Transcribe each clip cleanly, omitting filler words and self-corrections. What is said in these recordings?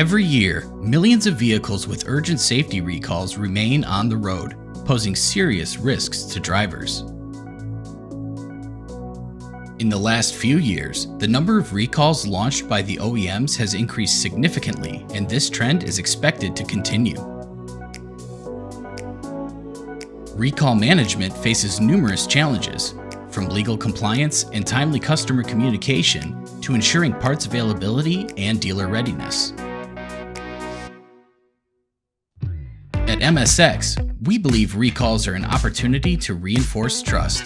Every year, millions of vehicles with urgent safety recalls remain on the road, posing serious risks to drivers. In the last few years, the number of recalls launched by the OEMs has increased significantly, and this trend is expected to continue. Recall management faces numerous challenges, from legal compliance and timely customer communication to ensuring parts availability and dealer readiness. At MSX, we believe recalls are an opportunity to reinforce trust.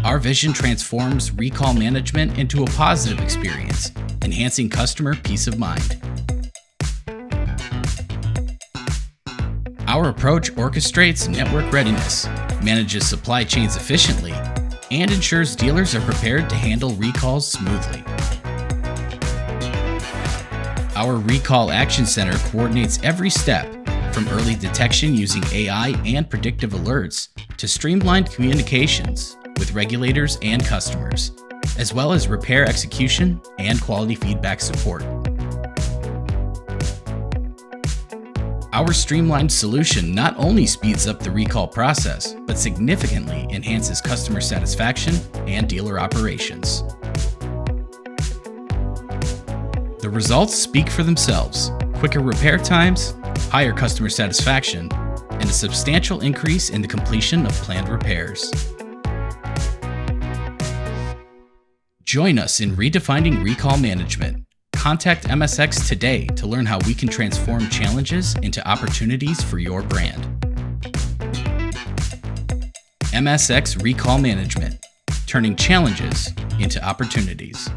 Our vision transforms recall management into a positive experience, enhancing customer peace of mind. Our approach orchestrates network readiness, manages supply chains efficiently, and ensures dealers are prepared to handle recalls smoothly. Our Recall Action Center coordinates every step, from early detection using AI and predictive alerts to streamlined communications with regulators and customers, as well as repair execution and quality feedback support. Our streamlined solution not only speeds up the recall process, but significantly enhances customer satisfaction and dealer operations. The results speak for themselves: quicker repair times, higher customer satisfaction, and a substantial increase in the completion of planned repairs. Join us in redefining recall management. Contact MSX today to learn how we can transform challenges into opportunities for your brand. MSX Recall Management, turning challenges into opportunities.